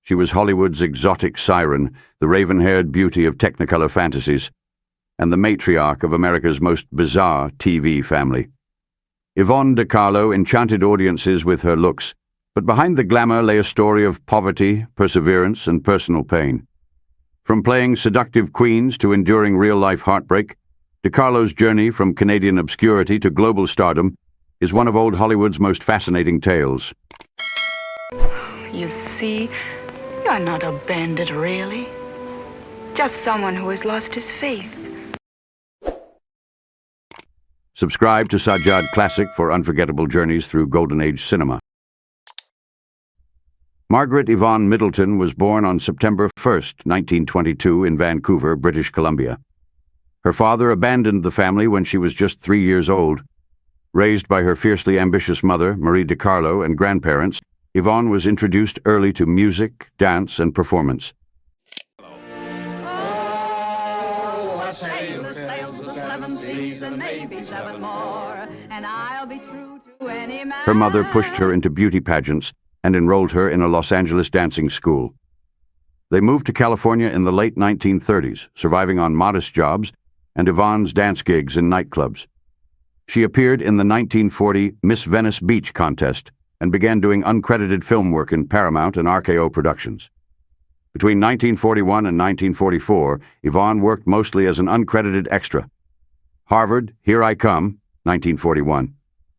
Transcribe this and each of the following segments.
She was Hollywood's exotic siren, the raven-haired beauty of Technicolor fantasies, and the matriarch of America's most bizarre TV family. Yvonne De Carlo enchanted audiences with her looks, but behind the glamour lay a story of poverty, perseverance, and personal pain. From playing seductive queens to enduring real-life heartbreak, De Carlo's journey from Canadian obscurity to global stardom is one of old Hollywood's most fascinating tales. You see, you're not a bandit, really. Just someone who has lost his faith. Subscribe to Sajjad Classic for unforgettable journeys through Golden Age cinema. Margaret Yvonne Middleton was born on September 1, 1922 in Vancouver, British Columbia. Her father abandoned the family when she was just 3 years old. Raised by her fiercely ambitious mother, Marie De Carlo, and grandparents, Yvonne was introduced early to music, dance, and performance. Her mother pushed her into beauty pageants and enrolled her in a Los Angeles dancing school. They moved to California in the late 1930s, surviving on modest jobs and Yvonne's dance gigs in nightclubs. She appeared in the 1940 Miss Venice Beach contest and began doing uncredited film work in Paramount and RKO Productions. Between 1941 and 1944, Yvonne worked mostly as an uncredited extra. Harvard, Here I Come, 1941.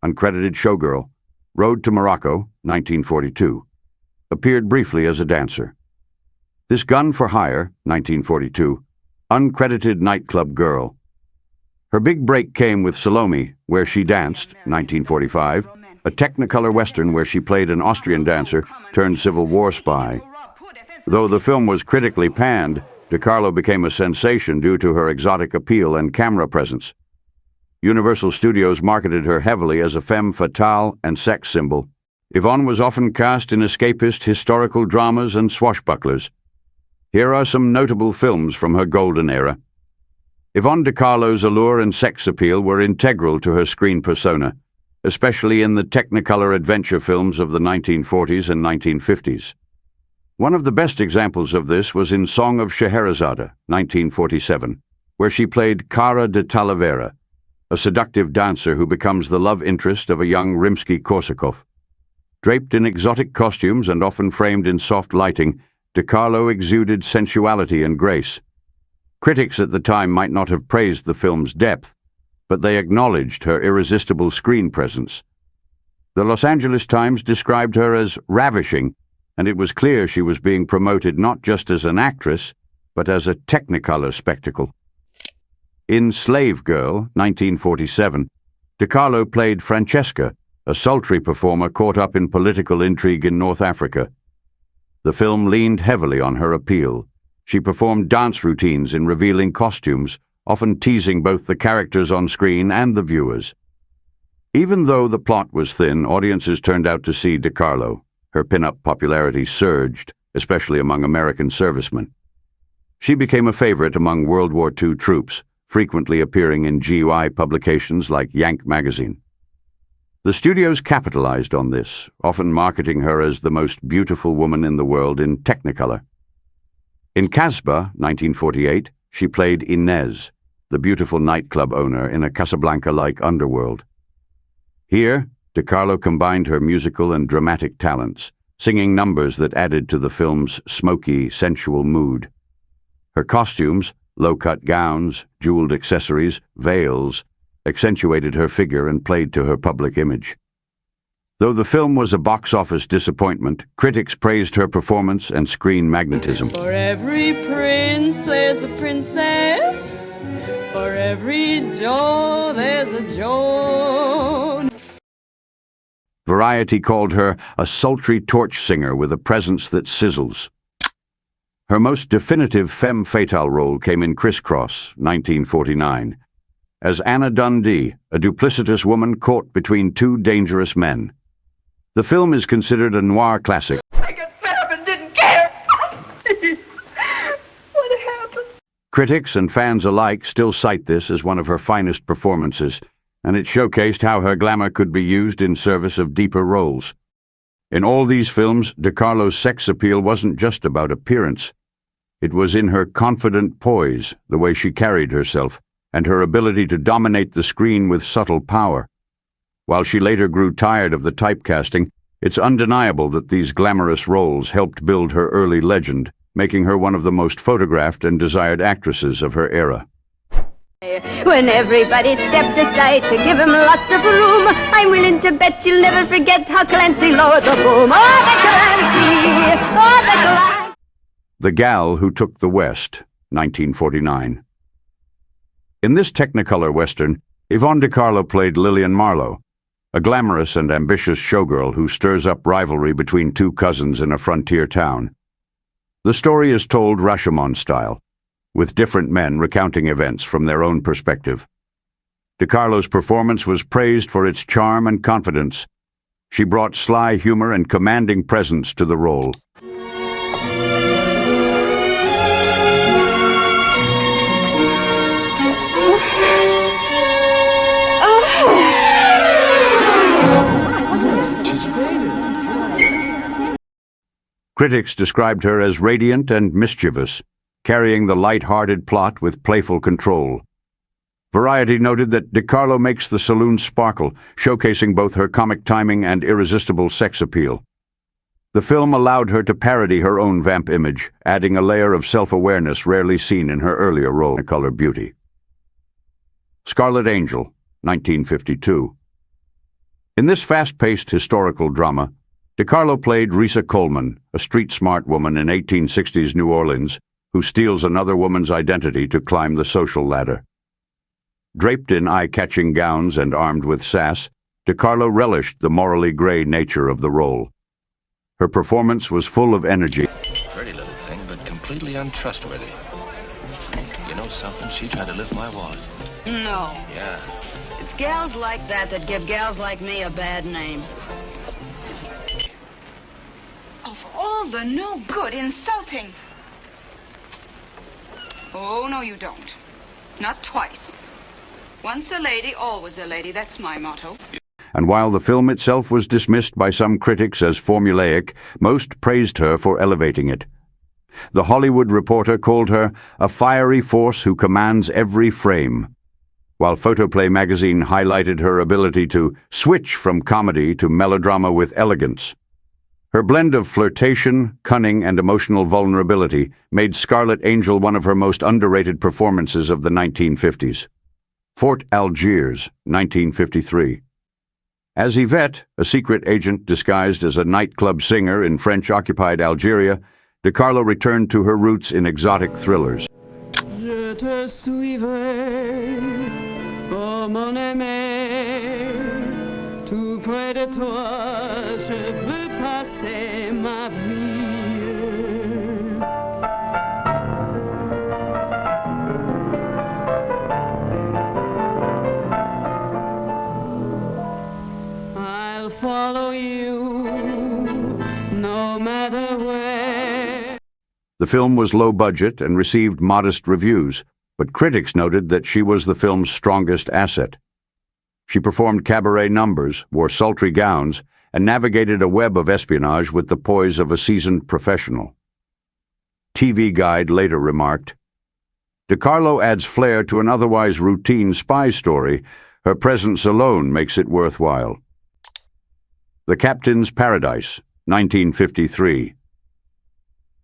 Uncredited showgirl. Road to Morocco, 1942. Appeared briefly as a dancer. This Gun for Hire, 1942. Uncredited nightclub girl. Her big break came with Salome, Where She Danced, 1945, a Technicolor Western where she played an Austrian dancer turned Civil War spy. Though the film was critically panned, De Carlo became a sensation due to her exotic appeal and camera presence. Universal Studios marketed her heavily as a femme fatale and sex symbol. Yvonne was often cast in escapist historical dramas and swashbucklers. Here are some notable films from her golden era. Yvonne De Carlo's allure and sex appeal were integral to her screen persona, especially in the Technicolor adventure films of the 1940s and 1950s. One of the best examples of this was in Song of Scheherazade, 1947, where she played Cara de Talavera, a seductive dancer who becomes the love interest of a young Rimsky-Korsakov. Draped in exotic costumes and often framed in soft lighting, De Carlo exuded sensuality and grace. Critics at the time might not have praised the film's depth, but they acknowledged her irresistible screen presence. The Los Angeles Times described her as ravishing, and it was clear she was being promoted not just as an actress, but as a Technicolor spectacle. In Slave Girl, 1947, De Carlo played Francesca, a sultry performer caught up in political intrigue in North Africa. The film leaned heavily on her appeal. She performed dance routines in revealing costumes, often teasing both the characters on screen and the viewers. Even though the plot was thin, audiences turned out to see De Carlo. Her pin-up popularity surged, especially among American servicemen. She became a favorite among World War II troops, frequently appearing in GI publications like Yank magazine. The studios capitalized on this, often marketing her as the most beautiful woman in the world in Technicolor. In Casbah, 1948, she played Inez, the beautiful nightclub owner in a Casablanca-like underworld. Here, De Carlo combined her musical and dramatic talents, singing numbers that added to the film's smoky, sensual mood. Her costumes, low-cut gowns, jeweled accessories, veils, accentuated her figure and played to her public image. Though the film was a box office disappointment, critics praised her performance and screen magnetism. For every prince, there's a princess. For every Joe, there's a Joan. Variety called her a sultry torch singer with a presence that sizzles. Her most definitive femme fatale role came in Criss Cross, 1949, as Anna Dundee, a duplicitous woman caught between two dangerous men. The film is considered a noir classic. I got fed up and didn't care. What happened? Critics and fans alike still cite this as one of her finest performances, and it showcased how her glamour could be used in service of deeper roles. In all these films, De Carlo's sex appeal wasn't just about appearance. It was in her confident poise, the way she carried herself, and her ability to dominate the screen with subtle power. While she later grew tired of the typecasting, it's undeniable that these glamorous roles helped build her early legend, making her one of the most photographed and desired actresses of her era. When everybody stepped aside to give him lots of room, I'm willing to bet you'll never forget how Clancy lowered the boom. Oh, the Clancy! Oh, the Clancy! The Gal Who Took the West, 1949. In this Technicolor Western, Yvonne De Carlo played Lily Munster, a glamorous and ambitious showgirl who stirs up rivalry between two cousins in a frontier town. The story is told Rashomon style, with different men recounting events from their own perspective. De Carlo's performance was praised for its charm and confidence. She brought sly humor and commanding presence to the role. Critics described her as radiant and mischievous, carrying the light-hearted plot with playful control. Variety noted that De Carlo makes the saloon sparkle, showcasing both her comic timing and irresistible sex appeal. The film allowed her to parody her own vamp image, adding a layer of self-awareness rarely seen in her earlier role in Technicolor beauty. Scarlet Angel, 1952. In this fast-paced historical drama, De Carlo played Risa Coleman, a street-smart woman in 1860s New Orleans, who steals another woman's identity to climb the social ladder. Draped in eye-catching gowns and armed with sass, De Carlo relished the morally gray nature of the role. Her performance was full of energy. Pretty little thing, but completely untrustworthy. You know something? She tried to lift my wallet. No. Yeah. It's gals like that that give gals like me a bad name. Of all the no good, insulting. Oh, no, you don't. Not twice. Once a lady, always a lady. That's my motto. And while the film itself was dismissed by some critics as formulaic, most praised her for elevating it. The Hollywood Reporter called her a fiery force who commands every frame, while Photoplay magazine highlighted her ability to switch from comedy to melodrama with elegance. Her blend of flirtation, cunning, and emotional vulnerability made Scarlet Angel one of her most underrated performances of the 1950s. Fort Algiers, 1953. As Yvette, a secret agent disguised as a nightclub singer in French-occupied Algeria, De Carlo returned to her roots in exotic thrillers. Je te suivrai, oh mon aimé, tout près de toi, je veux passer ma vie. I'll follow you, no matter where. The film was low budget and received modest reviews, but critics noted that she was the film's strongest asset. She performed cabaret numbers, wore sultry gowns, and navigated a web of espionage with the poise of a seasoned professional. TV Guide later remarked, De Carlo adds flair to an otherwise routine spy story. Her presence alone makes it worthwhile. The Captain's Paradise, 1953.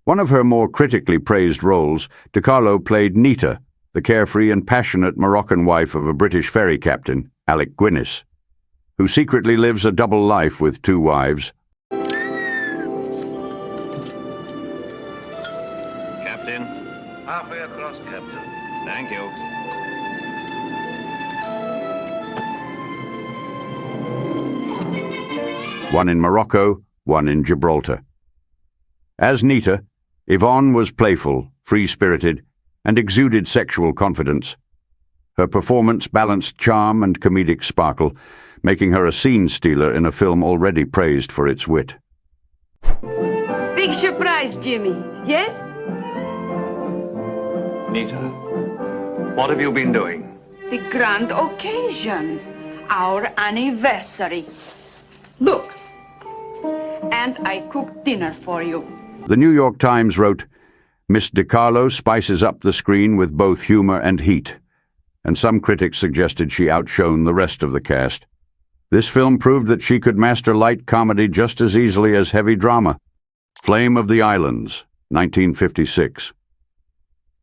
One of her more critically praised roles, De Carlo played Nita, the carefree and passionate Moroccan wife of a British ferry captain, Alec Guinness, who secretly lives a double life with two wives. Captain? Halfway across, Captain. Thank you. One in Morocco, one in Gibraltar. As Nita, Yvonne was playful, free-spirited, and exuded sexual confidence. Her performance balanced charm and comedic sparkle, making her a scene stealer in a film already praised for its wit. Big surprise, Jimmy. Yes? Nita, what have you been doing? The grand occasion. Our anniversary. Look. and I cook dinner for you. The New York Times wrote, Miss De Carlo spices up the screen with both humor and heat, and some critics suggested she outshone the rest of the cast. This film proved that she could master light comedy just as easily as heavy drama. Flame of the Islands, 1956.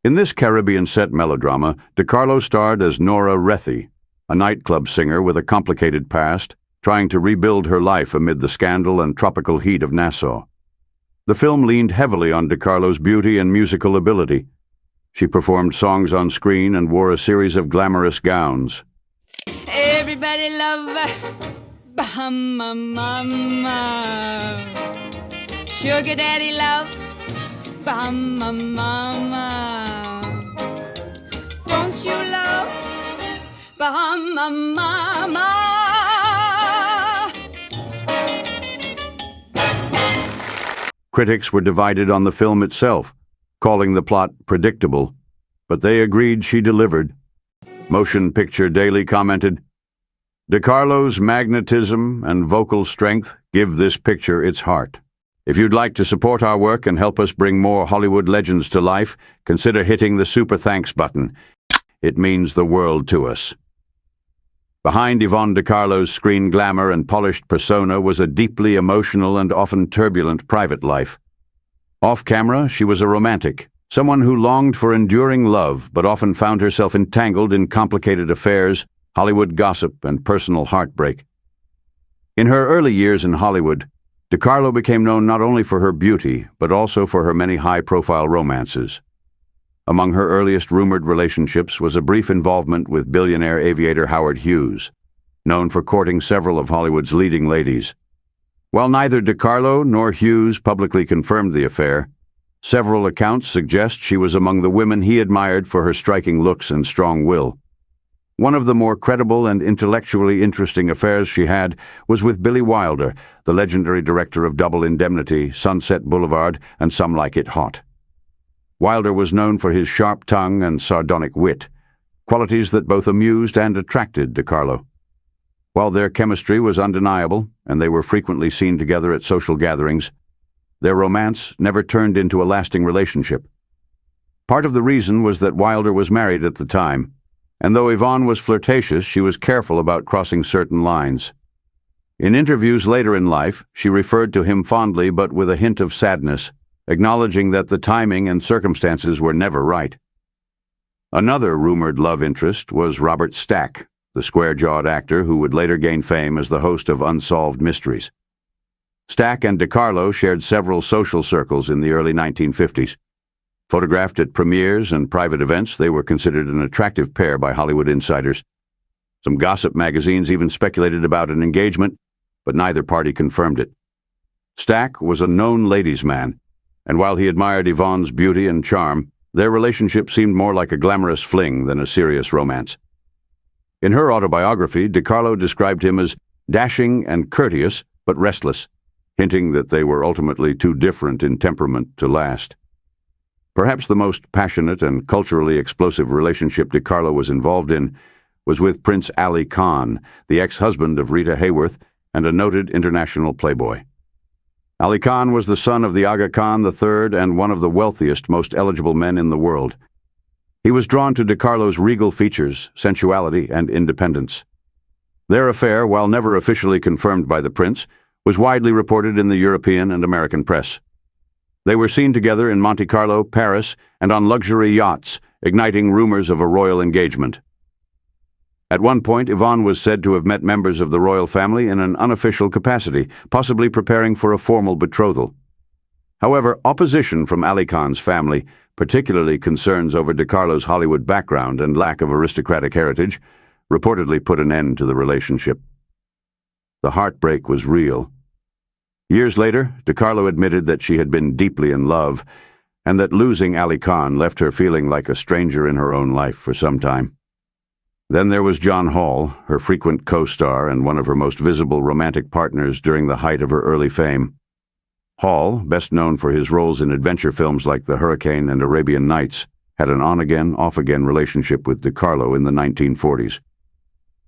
In this Caribbean-set melodrama, De Carlo starred as Nora Rethy, a nightclub singer with a complicated past, trying to rebuild her life amid the scandal and tropical heat of Nassau. The film leaned heavily on De Carlo's beauty and musical ability. She performed songs on screen and wore a series of glamorous gowns. Everybody love Bahama Mama. Sugar Daddy love Bahama Mama. Won't you love Bahama Mama? Critics were divided on the film itself, calling the plot predictable, but they agreed she delivered. Motion Picture Daily commented, De Carlo's magnetism and vocal strength give this picture its heart. If you'd like to support our work and help us bring more Hollywood legends to life, consider hitting the super thanks button. It means the world to us. Behind Yvonne De Carlo's screen glamour and polished persona was a deeply emotional and often turbulent private life. Off-camera, she was a romantic, someone who longed for enduring love but often found herself entangled in complicated affairs, Hollywood gossip, and personal heartbreak. In her early years in Hollywood, De Carlo became known not only for her beauty, but also for her many high-profile romances. Among her earliest rumored relationships was a brief involvement with billionaire aviator Howard Hughes, known for courting several of Hollywood's leading ladies. While neither De Carlo nor Hughes publicly confirmed the affair, several accounts suggest she was among the women he admired for her striking looks and strong will. One of the more credible and intellectually interesting affairs she had was with Billy Wilder, the legendary director of Double Indemnity, Sunset Boulevard, and Some Like It Hot. Wilder was known for his sharp tongue and sardonic wit, qualities that both amused and attracted De Carlo. While their chemistry was undeniable, and they were frequently seen together at social gatherings, their romance never turned into a lasting relationship. Part of the reason was that Wilder was married at the time, and though Yvonne was flirtatious, she was careful about crossing certain lines. In interviews later in life, she referred to him fondly but with a hint of sadness, acknowledging that the timing and circumstances were never right. Another rumored love interest was Robert Stack, the square-jawed actor who would later gain fame as the host of Unsolved Mysteries. Stack and De Carlo shared several social circles in the early 1950s. Photographed at premieres and private events, they were considered an attractive pair by Hollywood insiders. Some gossip magazines even speculated about an engagement, but neither party confirmed it. Stack was a known ladies' man, and while he admired Yvonne's beauty and charm, their relationship seemed more like a glamorous fling than a serious romance. In her autobiography, De Carlo described him as dashing and courteous, but restless, hinting that they were ultimately too different in temperament to last. Perhaps the most passionate and culturally explosive relationship De Carlo was involved in was with Prince Ali Khan, the ex-husband of Rita Hayworth and a noted international playboy. Ali Khan was the son of the Aga Khan III and one of the wealthiest, most eligible men in the world. He was drawn to De Carlo's regal features, sensuality, and independence. Their affair, while never officially confirmed by the prince, was widely reported in the European and American press. They were seen together in Monte Carlo, Paris, and on luxury yachts, igniting rumors of a royal engagement. At one point, Yvonne was said to have met members of the royal family in an unofficial capacity, possibly preparing for a formal betrothal. However, opposition from Ali Khan's family, particularly concerns over De Carlo's Hollywood background and lack of aristocratic heritage, reportedly put an end to the relationship. The heartbreak was real. Years later, De Carlo admitted that she had been deeply in love, and that losing Ali Khan left her feeling like a stranger in her own life for some time. Then there was John Hall, her frequent co-star and one of her most visible romantic partners during the height of her early fame. Hall, best known for his roles in adventure films like The Hurricane and Arabian Nights, had an on-again, off-again relationship with De Carlo in the 1940s.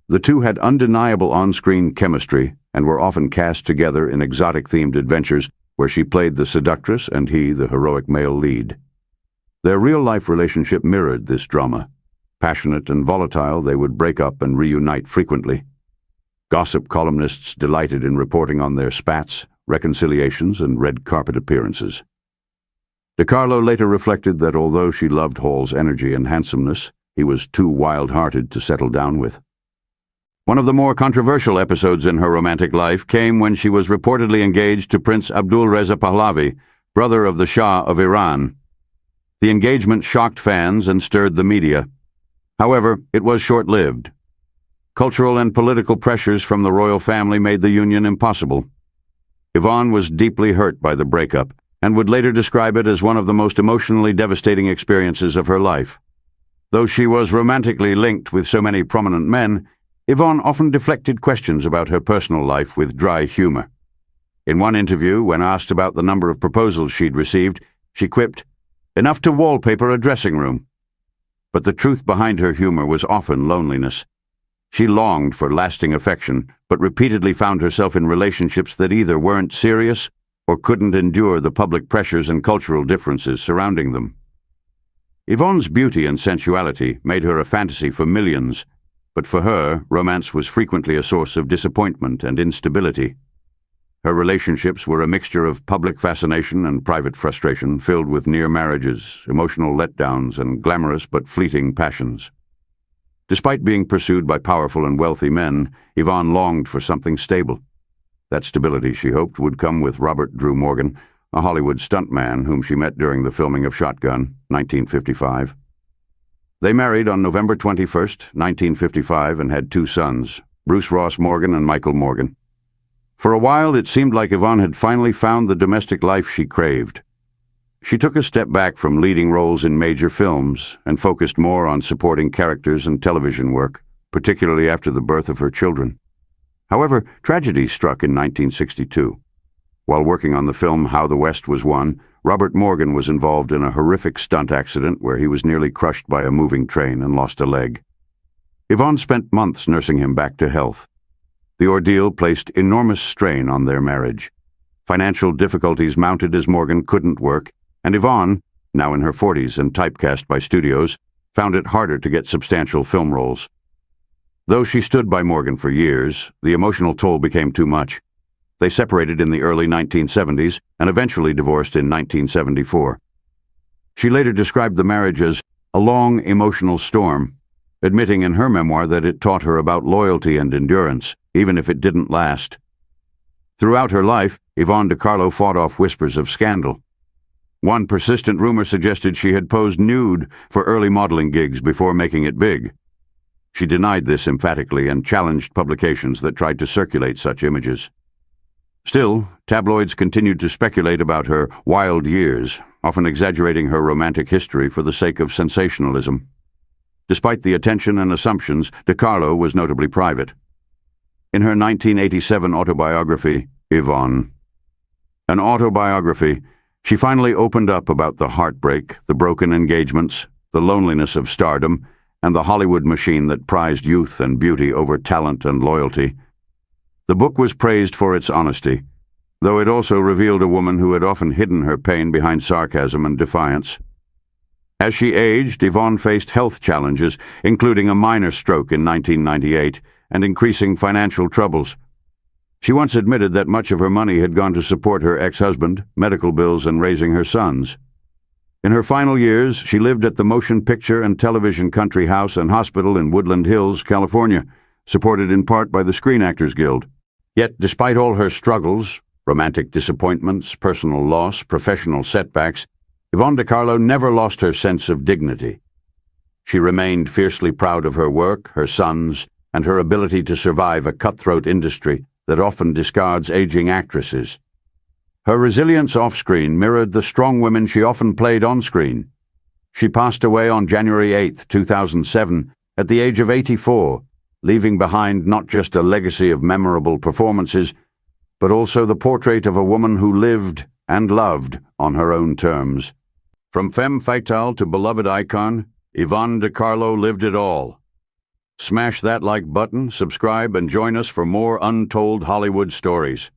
The two had undeniable on-screen chemistry, and were often cast together in exotic-themed adventures where she played the seductress and he the heroic male lead. Their real-life relationship mirrored this drama. Passionate and volatile, they would break up and reunite frequently. Gossip columnists delighted in reporting on their spats, reconciliations, and red carpet appearances. De Carlo later reflected that although she loved Hall's energy and handsomeness, he was too wild-hearted to settle down with. One of the more controversial episodes in her romantic life came when she was reportedly engaged to Prince Abdul Reza Pahlavi, brother of the Shah of Iran. The engagement shocked fans and stirred the media. However, it was short-lived. Cultural and political pressures from the royal family made the union impossible. Yvonne was deeply hurt by the breakup and would later describe it as one of the most emotionally devastating experiences of her life. Though she was romantically linked with so many prominent men, Yvonne often deflected questions about her personal life with dry humor. In one interview, when asked about the number of proposals she'd received, she quipped, "Enough to wallpaper a dressing room." But the truth behind her humor was often loneliness. She longed for lasting affection, but repeatedly found herself in relationships that either weren't serious or couldn't endure the public pressures and cultural differences surrounding them. Yvonne's beauty and sensuality made her a fantasy for millions, but for her, romance was frequently a source of disappointment and instability. Her relationships were a mixture of public fascination and private frustration, filled with near marriages, emotional letdowns, and glamorous but fleeting passions. Despite being pursued by powerful and wealthy men, Yvonne longed for something stable. That stability, she hoped, would come with Robert Drew Morgan, a Hollywood stuntman whom she met during the filming of Shotgun, 1955. They married on November 21, 1955, and had 2 sons, Bruce Ross Morgan and Michael Morgan. For a while, it seemed like Yvonne had finally found the domestic life she craved. She took a step back from leading roles in major films and focused more on supporting characters and television work, particularly after the birth of her children. However, tragedy struck in 1962. While working on the film How the West Was Won, Robert Morgan was involved in a horrific stunt accident where he was nearly crushed by a moving train and lost a leg. Yvonne spent months nursing him back to health. The ordeal placed enormous strain on their marriage. Financial difficulties mounted as Morgan couldn't work, and Yvonne, now in her 40s and typecast by studios, found it harder to get substantial film roles. Though she stood by Morgan for years, the emotional toll became too much. They separated in the early 1970s and eventually divorced in 1974. She later described the marriage as a long emotional storm, admitting in her memoir that it taught her about loyalty and endurance, even if it didn't last. Throughout her life, Yvonne De Carlo fought off whispers of scandal. One persistent rumor suggested she had posed nude for early modeling gigs before making it big. She denied this emphatically and challenged publications that tried to circulate such images. Still, tabloids continued to speculate about her wild years, often exaggerating her romantic history for the sake of sensationalism. Despite the attention and assumptions, De Carlo was notably private. In her 1987 autobiography, Yvonne, an autobiography, she finally opened up about the heartbreak, the broken engagements, the loneliness of stardom, and the Hollywood machine that prized youth and beauty over talent and loyalty. The book was praised for its honesty, though it also revealed a woman who had often hidden her pain behind sarcasm and defiance. As she aged, Yvonne faced health challenges, including a minor stroke in 1998 and increasing financial troubles. She once admitted that much of her money had gone to support her ex-husband, medical bills, and raising her sons. In her final years, she lived at the Motion Picture and Television Country House and Hospital in Woodland Hills, California, supported in part by the Screen Actors Guild. Yet, despite all her struggles, romantic disappointments, personal loss, professional setbacks, Yvonne De Carlo never lost her sense of dignity. She remained fiercely proud of her work, her sons, and her ability to survive a cutthroat industry that often discards aging actresses. Her resilience off-screen mirrored the strong women she often played on-screen. She passed away on January 8, 2007, at the age of 84, leaving behind not just a legacy of memorable performances, but also the portrait of a woman who lived and loved on her own terms. From femme fatale to beloved icon, Yvonne De Carlo lived it all. Smash that like button, subscribe, and join us for more untold Hollywood stories.